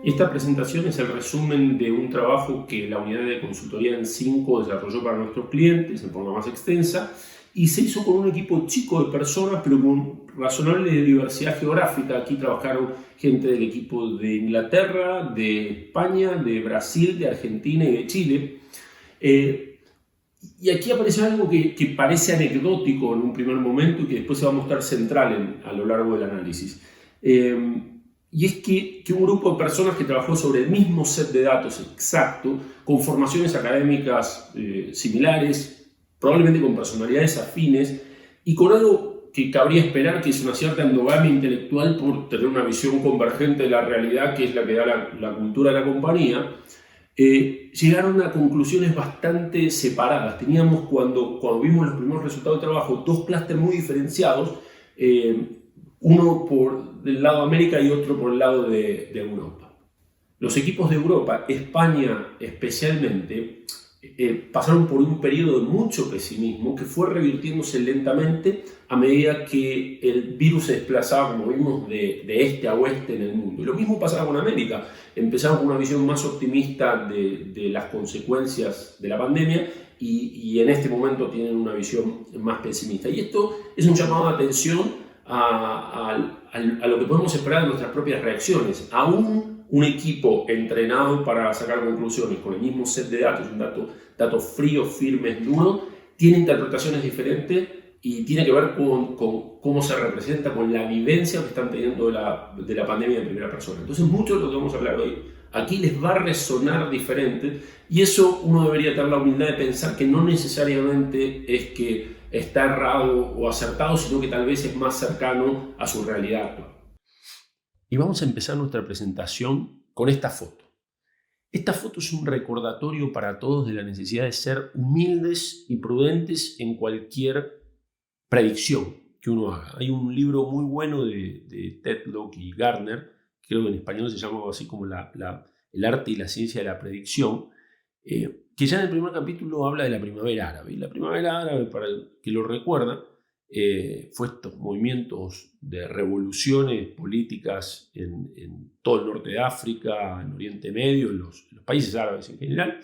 Esta presentación es el resumen de un trabajo que la unidad de consultoría en 5 desarrolló para nuestros clientes en forma más extensa y se hizo con un equipo chico de personas, pero con razonable diversidad geográfica. Aquí trabajaron gente del equipo de Inglaterra, de España, de Brasil, de Argentina y de Chile. Y aquí aparece algo que parece anecdótico en un primer momento y que después se va a mostrar central a lo largo del análisis. Y es que un grupo de personas que trabajó sobre el mismo set de datos exacto, con formaciones académicas similares, probablemente con personalidades afines y con algo que cabría esperar, que es una cierta endogamia intelectual por tener una visión convergente de la realidad, que es la que da la cultura de la compañía, llegaron a conclusiones bastante separadas. Teníamos, cuando vimos los primeros resultados de trabajo, dos clústeres muy diferenciados, uno por el lado de América y otro por el lado de Europa. Los equipos de Europa, España especialmente, pasaron por un periodo de mucho pesimismo que fue revirtiéndose lentamente a medida que el virus se desplazaba, como vimos, de este a oeste en el mundo. Y lo mismo pasaba con América. Empezaron con una visión más optimista de las consecuencias de la pandemia y en este momento tienen una visión más pesimista. Y esto es un llamado de atención a lo que podemos esperar de nuestras propias reacciones. Aún un equipo entrenado para sacar conclusiones con el mismo set de datos, datos fríos, firmes, duros, tiene interpretaciones diferentes y tiene que ver con cómo se representa, con la vivencia que están teniendo de la pandemia en primera persona. Entonces, mucho de lo que vamos a hablar hoy aquí les va a resonar diferente y eso uno debería tener la humildad de pensar que no necesariamente es que está errado o acertado, sino que tal vez es más cercano a su realidad actual. Y vamos a empezar nuestra presentación con esta foto. Esta foto es un recordatorio para todos de la necesidad de ser humildes y prudentes en cualquier predicción que uno haga. Hay un libro muy bueno de Tetlock y Gardner, creo que en español se llama así como el arte y la ciencia de la predicción, que ya en el primer capítulo habla de la primavera árabe. Y la primavera árabe, para el que lo recuerda, fue estos movimientos de revoluciones políticas en todo el norte de África, en Oriente Medio, en los países árabes en general.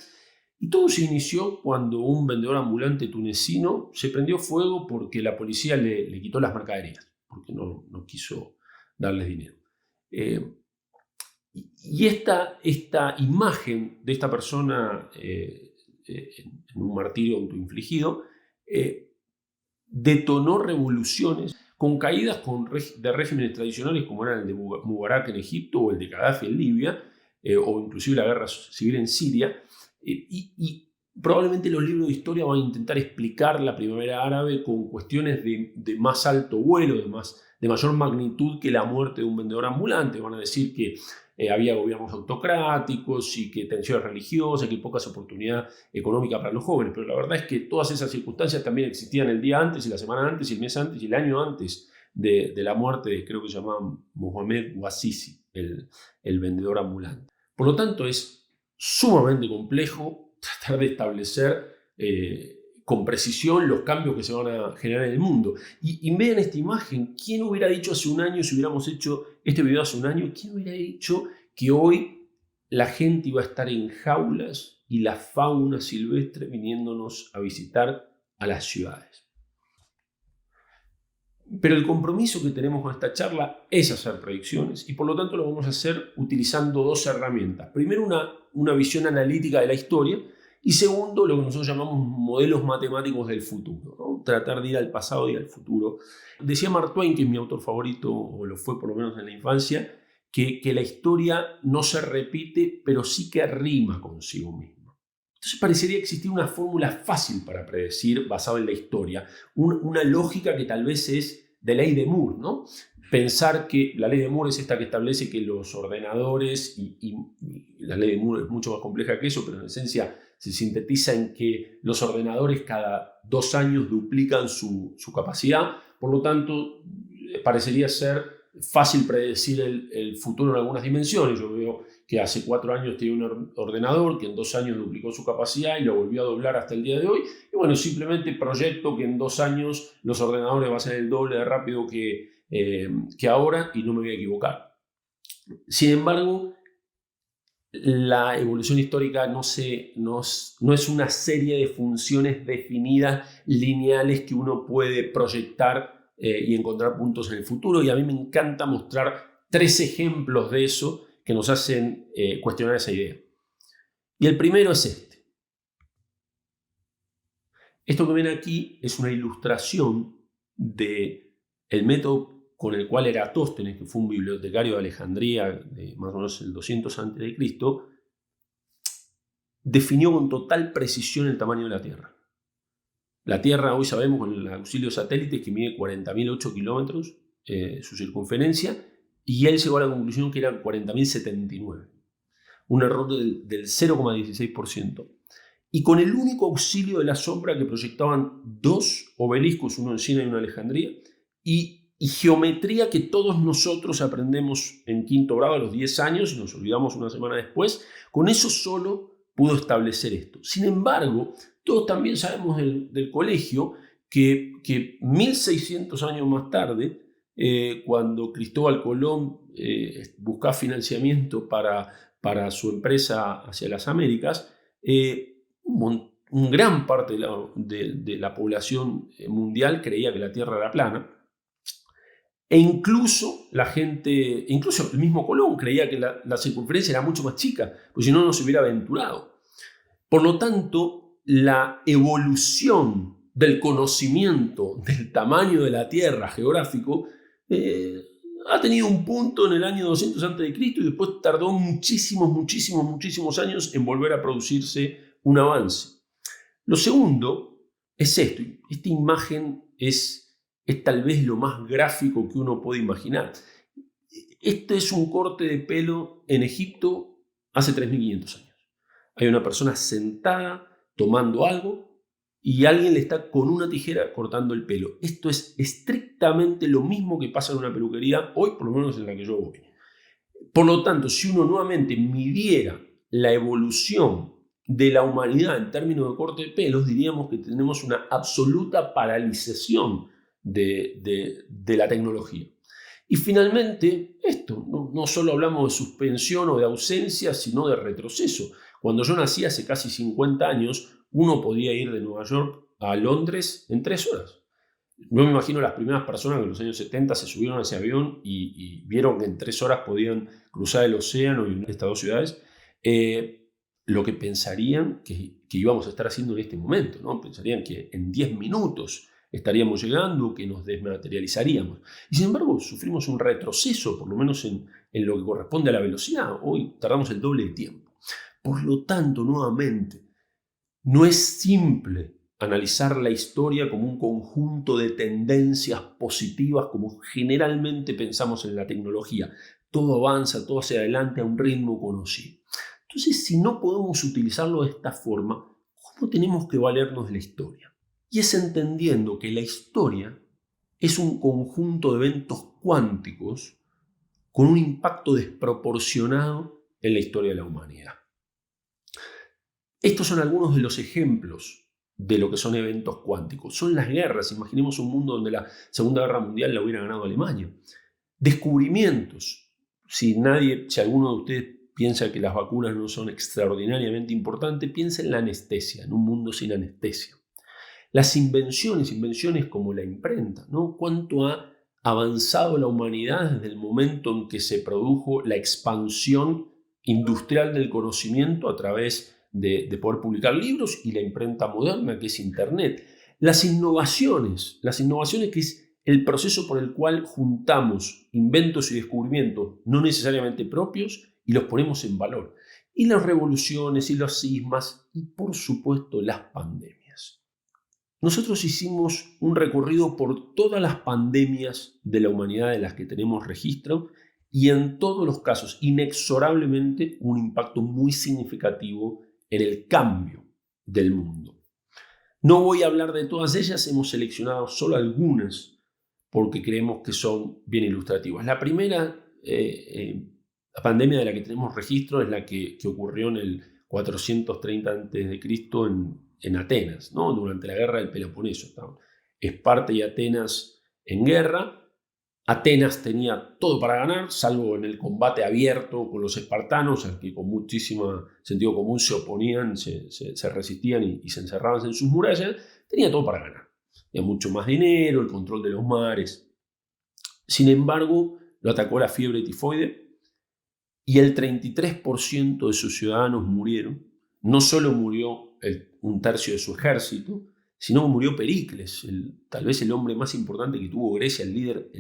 Y todo se inició cuando un vendedor ambulante tunecino se prendió fuego porque la policía le quitó las mercaderías, porque no quiso darles dinero. Y esta imagen de esta persona en un martirio autoinfligido detonó revoluciones con caídas de regímenes tradicionales como eran el de Mubarak en Egipto o el de Gaddafi en Libia, o inclusive la guerra civil en Siria. Y probablemente los libros de historia van a intentar explicar la primavera árabe con cuestiones de más alto vuelo, de mayor magnitud que la muerte de un vendedor ambulante. Van a decir que había gobiernos autocráticos y que tensiones religiosas, que pocas oportunidades económicas para los jóvenes, pero la verdad es que todas esas circunstancias también existían el día antes y la semana antes y el mes antes y el año antes de la muerte de, creo que se llamaba Mohamed Bouazizi, el vendedor ambulante. Por lo tanto, es sumamente complejo tratar de establecer con precisión los cambios que se van a generar en el mundo. Y vean esta imagen. ¿Quién hubiera dicho hace un año, si hubiéramos hecho este video hace un año, quién hubiera dicho que hoy la gente iba a estar en jaulas y la fauna silvestre viniéndonos a visitar a las ciudades? Pero el compromiso que tenemos con esta charla es hacer predicciones y por lo tanto lo vamos a hacer utilizando dos herramientas. Primero, una visión analítica de la historia y segundo, lo que nosotros llamamos modelos matemáticos del futuro, ¿no? Tratar de ir al pasado y al futuro. Decía Mark Twain, que es mi autor favorito, o lo fue por lo menos en la infancia, que la historia no se repite, pero sí que rima consigo misma. Entonces parecería existir una fórmula fácil para predecir basada en la historia, una lógica que tal vez es de ley de Moore, ¿no? Pensar que la ley de Moore es esta que establece que los ordenadores, y la ley de Moore es mucho más compleja que eso, pero en esencia se sintetiza en que los ordenadores cada 2 años duplican su capacidad, por lo tanto parecería ser fácil predecir el futuro en algunas dimensiones. Yo veo que hace 4 años tenía un ordenador que en 2 años duplicó su capacidad y lo volvió a doblar hasta el día de hoy. Y bueno, simplemente proyecto que en 2 años los ordenadores van a ser el doble de rápido que ahora y no me voy a equivocar. Sin embargo, la evolución histórica no es una serie de funciones definidas, lineales, que uno puede proyectar y encontrar puntos en el futuro. Y a mí me encanta mostrar 3 ejemplos de eso que nos hacen cuestionar esa idea. Y el primero es este. Esto que ven aquí es una ilustración del método con el cual Eratóstenes, que fue un bibliotecario de Alejandría de más o menos el 200 a.C., definió con total precisión el tamaño de la Tierra. La Tierra, hoy sabemos con el auxilio de satélites, que mide 40.008 kilómetros su circunferencia, y él llegó a la conclusión que eran 40.079. Un error del 0,16%. Y con el único auxilio de la sombra que proyectaban 2 obeliscos, uno en China y uno en Alejandría, y geometría que todos nosotros aprendemos en quinto grado a los 10 años y nos olvidamos una semana después, con eso solo pudo establecer esto. Sin embargo, todos también sabemos del colegio que 1600 años más tarde, cuando Cristóbal Colón buscaba financiamiento para su empresa hacia las Américas, una gran parte de la población mundial creía que la Tierra era plana, e incluso el mismo Colón creía que la circunferencia era mucho más chica, pues si no, no se hubiera aventurado. Por lo tanto, la evolución del conocimiento del tamaño de la Tierra geográfico ha tenido un punto en el año 200 a.C. y después tardó muchísimos años en volver a producirse un avance. Lo segundo es esto. Esta imagen es tal vez lo más gráfico que uno puede imaginar. Este es un corte de pelo en Egipto hace 3.500 años. Hay una persona sentada tomando algo y alguien le está con una tijera cortando el pelo. Esto es estrictamente lo mismo que pasa en una peluquería hoy, por lo menos en la que yo voy. Por lo tanto, si uno nuevamente midiera la evolución de la humanidad en términos de corte de pelos, diríamos que tenemos una absoluta paralización de la tecnología. Y finalmente, esto, no solo hablamos de suspensión o de ausencia, sino de retroceso. Cuando yo nací hace casi 50 años, uno podía ir de Nueva York a Londres en 3 horas. No me imagino las primeras personas que en los años 70 se subieron a ese avión y vieron que en 3 horas podían cruzar el océano y unir estas 2 ciudades. Lo que pensarían que íbamos a estar haciendo en este momento, ¿no? Pensarían que en 10 minutos estaríamos llegando, que nos desmaterializaríamos. Y sin embargo, sufrimos un retroceso, por lo menos en lo que corresponde a la velocidad. Hoy tardamos el doble de tiempo. Por lo tanto, nuevamente, no es simple analizar la historia como un conjunto de tendencias positivas, como generalmente pensamos en la tecnología. Todo avanza, todo hacia adelante a un ritmo conocido. Entonces, si no podemos utilizarlo de esta forma, ¿cómo tenemos que valernos de la historia? Y es entendiendo que la historia es un conjunto de eventos cuánticos con un impacto desproporcionado en la historia de la humanidad. Estos son algunos de los ejemplos de lo que son eventos cuánticos. Son las guerras. Imaginemos un mundo donde la Segunda Guerra Mundial la hubiera ganado Alemania. Descubrimientos. Si alguno de ustedes piensa que las vacunas no son extraordinariamente importantes, piensa en la anestesia, en un mundo sin anestesia. Las invenciones como la imprenta, ¿no? ¿Cuánto ha avanzado la humanidad desde el momento en que se produjo la expansión industrial del conocimiento a través de poder publicar libros y la imprenta moderna, que es Internet? Las innovaciones que es el proceso por el cual juntamos inventos y descubrimientos no necesariamente propios y los ponemos en valor. Y las revoluciones y los sismas y, por supuesto, las pandemias. Nosotros hicimos un recorrido por todas las pandemias de la humanidad de las que tenemos registro y en todos los casos, inexorablemente, un impacto muy significativo en el cambio del mundo. No voy a hablar de todas ellas, hemos seleccionado solo algunas porque creemos que son bien ilustrativas. La primera la pandemia de la que tenemos registro es la que ocurrió en el 430 a.C. en Atenas, ¿no? Durante la guerra del Peloponeso. Esparta y Atenas en guerra, Atenas tenía todo para ganar, salvo en el combate abierto con los espartanos, al que con muchísimo sentido común se oponían, se resistían y se encerraban en sus murallas. Tenía todo para ganar. Tenía mucho más dinero, el control de los mares. Sin embargo, lo atacó la fiebre tifoide y el 33% de sus ciudadanos murieron. No solo murió un tercio de su ejército, sino que murió Pericles, tal vez el hombre más importante que tuvo Grecia, el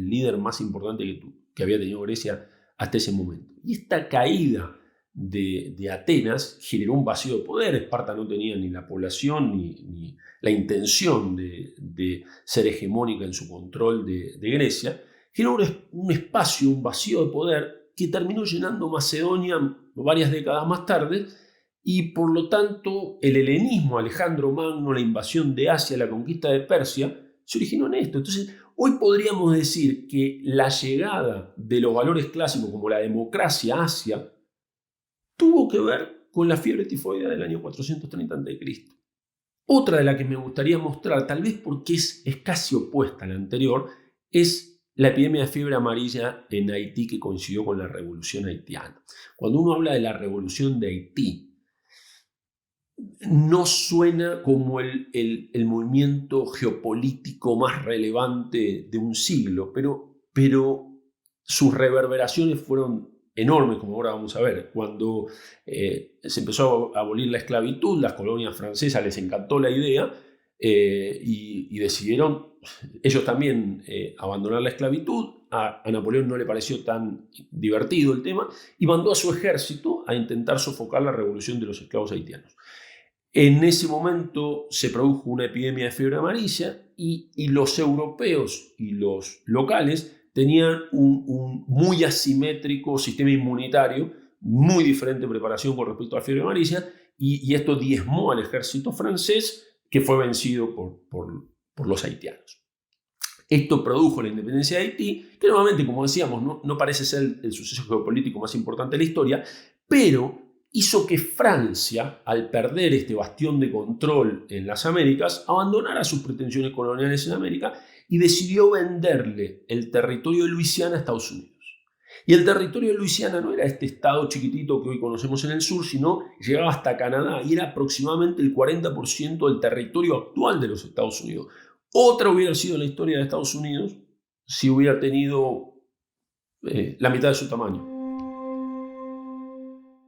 líder más importante que había tenido Grecia hasta ese momento. Y esta caída de Atenas generó un vacío de poder. Esparta no tenía ni la población ni la intención de ser hegemónica en su control de Grecia. Generó un espacio, un vacío de poder que terminó llenando Macedonia varias décadas más tarde, y por lo tanto el helenismo, Alejandro Magno, la invasión de Asia, la conquista de Persia, se originó en esto. Entonces, hoy podríamos decir que la llegada de los valores clásicos como la democracia a Asia tuvo que ver con la fiebre tifoidea del año 430 a.C. Otra de la que me gustaría mostrar, tal vez porque es casi opuesta a la anterior, es la epidemia de fiebre amarilla en Haití, que coincidió con la revolución haitiana. Cuando uno habla de la revolución de Haití, no suena como el movimiento geopolítico más relevante de un siglo, pero sus reverberaciones fueron enormes, como ahora vamos a ver. Cuando se empezó a abolir la esclavitud, las colonias francesas les encantó la idea y decidieron ellos también abandonar la esclavitud. A Napoleón no le pareció tan divertido el tema y mandó a su ejército a intentar sofocar la revolución de los esclavos haitianos. En ese momento se produjo una epidemia de fiebre amarilla y los europeos y los locales tenían un muy asimétrico sistema inmunitario, muy diferente preparación con respecto a la fiebre amarilla, y esto diezmó al ejército francés, que fue vencido por los haitianos. Esto produjo la independencia de Haití, que nuevamente, como decíamos, no parece ser el suceso geopolítico más importante de la historia, pero hizo que Francia, al perder este bastión de control en las Américas, abandonara sus pretensiones coloniales en América y decidió venderle el territorio de Luisiana a Estados Unidos. Y el territorio de Luisiana no era este estado chiquitito que hoy conocemos en el sur, sino llegaba hasta Canadá y era aproximadamente el 40% del territorio actual de los Estados Unidos. Otra hubiera sido la historia de Estados Unidos si hubiera tenido la mitad de su tamaño.